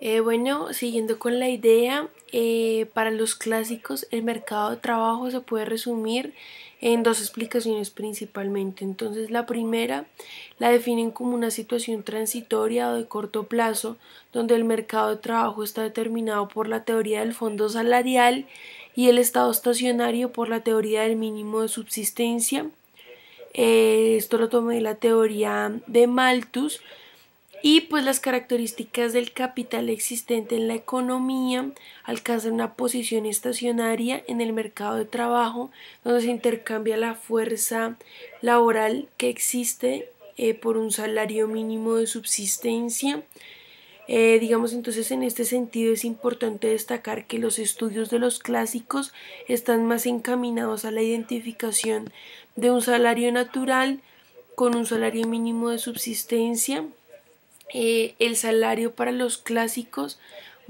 Bueno, siguiendo con la idea, para los clásicos el mercado de trabajo se puede resumir en dos explicaciones principalmente. Entonces, la primera la definen como una situación transitoria o de corto plazo, donde el mercado de trabajo está determinado por la teoría del fondo salarial y el estado estacionario por la teoría del mínimo de subsistencia. Esto lo tomé de la teoría de Malthus. Y pues las características del capital existente en la economía alcanzan una posición estacionaria en el mercado de trabajo, donde se intercambia la fuerza laboral que existe por un salario mínimo de subsistencia. Digamos, entonces, en este sentido es importante destacar que los estudios de los clásicos están más encaminados a la identificación de un salario natural con un salario mínimo de subsistencia. El salario para los clásicos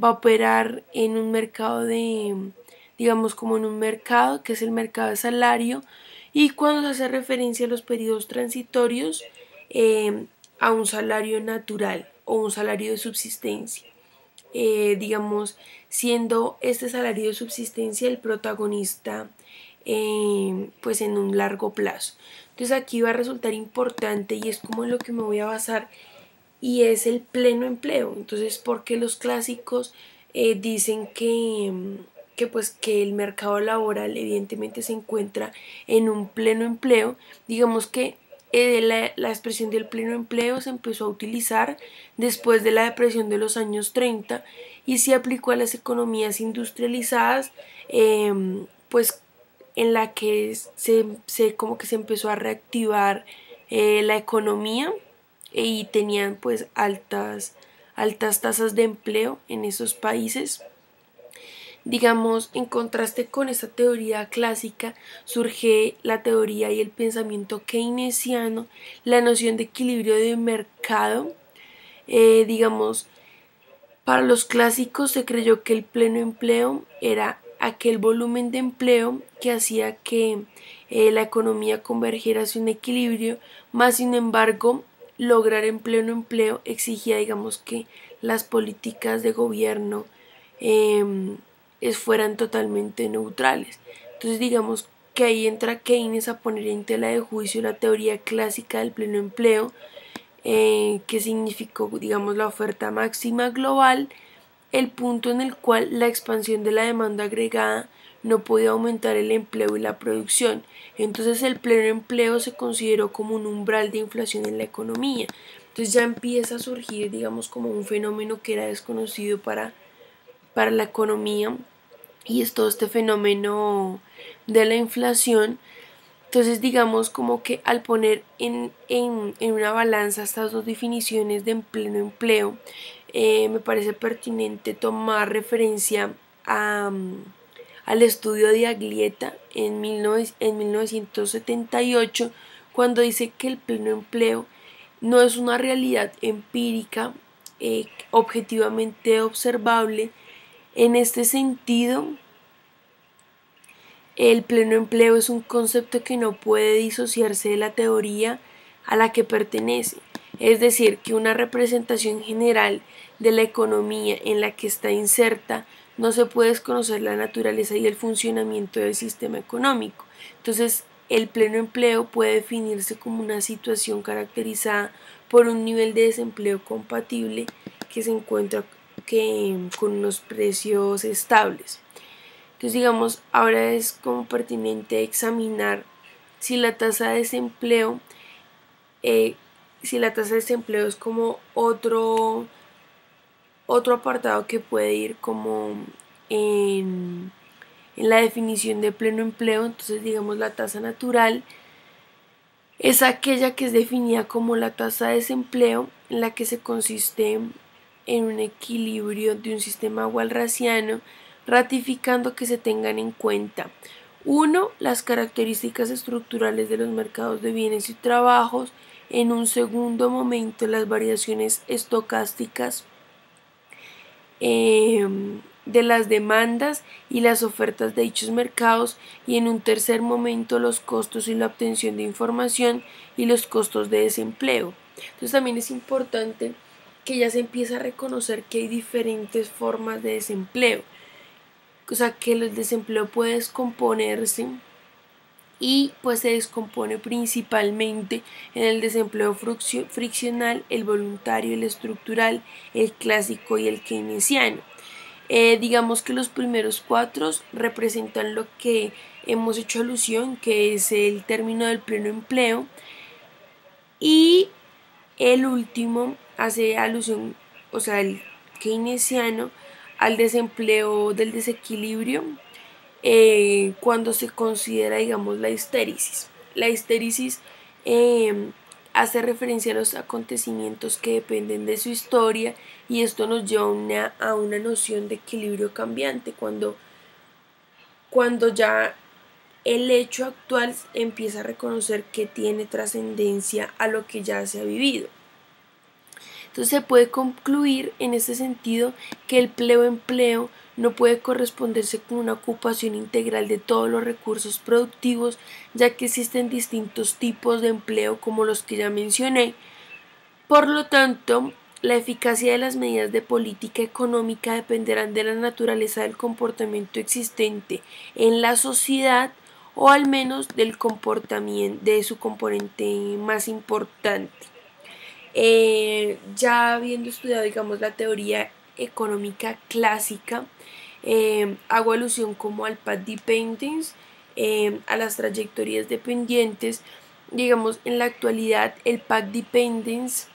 va a operar en un mercado digamos, como en un mercado que es el mercado de salario, y cuando se hace referencia a los periodos transitorios, a un salario natural o un salario de subsistencia. Digamos, siendo este salario de subsistencia el protagonista, pues en un largo plazo. Entonces aquí va a resultar importante, y es como en lo que me voy a basar, y es el pleno empleo. Entonces, ¿por qué los clásicos dicen que el mercado laboral evidentemente se encuentra en un pleno empleo? Digamos que la expresión del pleno empleo se empezó a utilizar después de la depresión de los años 30 y se aplicó a las economías industrializadas, pues en la que como que se empezó a reactivar la economía, y tenían pues altas tasas de empleo en esos países. Digamos, en contraste con esta teoría clásica surge la teoría y el pensamiento keynesiano, la noción de equilibrio de mercado. Digamos, para los clásicos se creyó que el pleno empleo era aquel volumen de empleo que hacía que la economía convergiera hacia un equilibrio, más sin embargo lograr en pleno empleo exigía, digamos, que las políticas de gobierno fueran totalmente neutrales. Entonces, digamos que ahí entra Keynes a poner en tela de juicio la teoría clásica del pleno empleo, que significó, digamos, la oferta máxima global, el punto en el cual la expansión de la demanda agregada no podía aumentar el empleo y la producción. Entonces el pleno empleo se consideró como un umbral de inflación en la economía. Entonces ya empieza a surgir, digamos, como un fenómeno que era desconocido para la economía, y es todo este fenómeno de la inflación. Entonces, digamos, como que al poner en una balanza estas dos definiciones de pleno empleo, me parece pertinente tomar referencia al estudio de Aglietta en 1978, cuando dice que el pleno empleo no es una realidad empírica, objetivamente observable. En este sentido, el pleno empleo es un concepto que no puede disociarse de la teoría a la que pertenece, es decir, que una representación general de la economía en la que está inserta no se puede desconocer la naturaleza y el funcionamiento del sistema económico. Entonces, el pleno empleo puede definirse como una situación caracterizada por un nivel de desempleo compatible que se encuentra con unos precios estables. Entonces, digamos, ahora es como pertinente examinar si la tasa de desempleo, eh, si la tasa de desempleo es como otro apartado que puede ir como en, en la definición de pleno empleo. Entonces, digamos, la tasa natural es aquella que es definida como la tasa de desempleo, en la que se consiste en un equilibrio de un sistema walrasiano, ratificando que se tengan en cuenta: 1. Las características estructurales de los mercados de bienes y trabajos; en un segundo momento, las variaciones estocásticas de las demandas y las ofertas de dichos mercados; y en un tercer momento, los costos y la obtención de información y los costos de desempleo. Entonces también es importante que ya se empieza a reconocer que hay diferentes formas de desempleo, o sea que el desempleo puede descomponerse y pues se descompone principalmente en el desempleo friccional, el voluntario, el estructural, el clásico y el keynesiano. Digamos que los primeros cuatro representan lo que hemos hecho alusión, que es el término del pleno empleo, y el último hace alusión, o sea, el keynesiano, al desempleo del desequilibrio, cuando se considera, digamos, la histéresis. La histéresis hace referencia a los acontecimientos que dependen de su historia, y esto nos lleva a una noción de equilibrio cambiante, cuando ya el hecho actual empieza a reconocer que tiene trascendencia a lo que ya se ha vivido. Entonces se puede concluir en ese sentido que el pleno empleo no puede corresponderse con una ocupación integral de todos los recursos productivos, ya que existen distintos tipos de empleo como los que ya mencioné. Por lo tanto, la eficacia de las medidas de política económica dependerán de la naturaleza del comportamiento existente en la sociedad, o al menos del comportamiento de su componente más importante. Ya habiendo estudiado, digamos, la teoría económica clásica, hago alusión como al path dependence, a las trayectorias dependientes. Digamos, en la actualidad el path dependence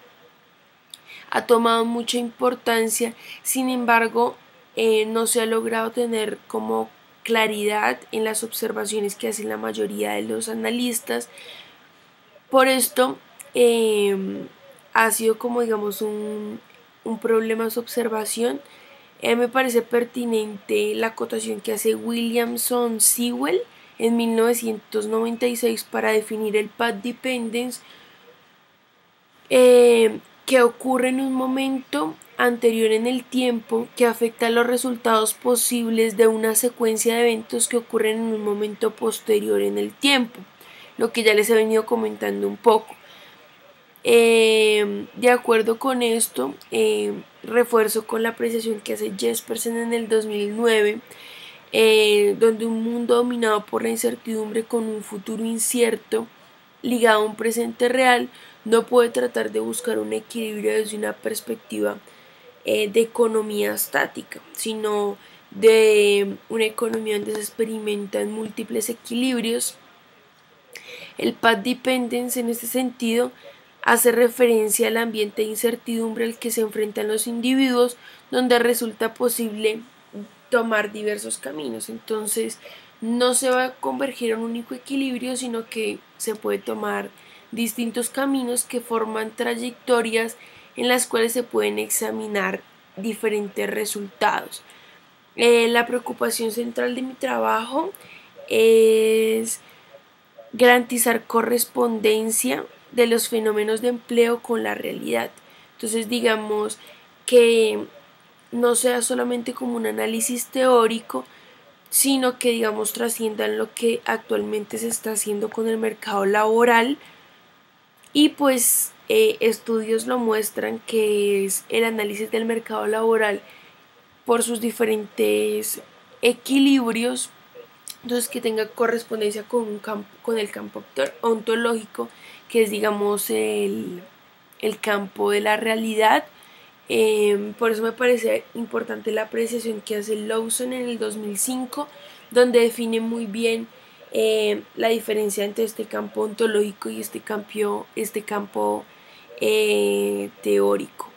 ha tomado mucha importancia, sin embargo, no se ha logrado tener como claridad en las observaciones que hacen la mayoría de los analistas. Por esto ha sido como, digamos, un problema su observación. Me parece pertinente la acotación que hace Williamson Sewell en 1996 para definir el path dependence, que ocurre en un momento anterior en el tiempo que afecta a los resultados posibles de una secuencia de eventos que ocurren en un momento posterior en el tiempo, lo que ya les he venido comentando un poco. De acuerdo con esto, refuerzo con la apreciación que hace Jespersen en el 2009, donde un mundo dominado por la incertidumbre con un futuro incierto ligado a un presente real no puede tratar de buscar un equilibrio desde una perspectiva de economía estática, sino de una economía donde se experimentan múltiples equilibrios. El path dependence en este sentido hace referencia al ambiente de incertidumbre al que se enfrentan los individuos, donde resulta posible tomar diversos caminos. Entonces no se va a converger a un único equilibrio, sino que se puede tomar distintos caminos que forman trayectorias en las cuales se pueden examinar diferentes resultados. La preocupación central de mi trabajo es garantizar correspondencia de los fenómenos de empleo con la realidad. Entonces, digamos que no sea solamente como un análisis teórico, sino que, digamos, trasciendan lo que actualmente se está haciendo con el mercado laboral, y pues estudios lo muestran, que es el análisis del mercado laboral por sus diferentes equilibrios. Entonces, que tenga correspondencia con el campo ontológico, que es, digamos, el campo de la realidad. Por eso me parece importante la apreciación que hace Lawson en el 2005, donde define muy bien la diferencia entre este campo ontológico y este campo teórico.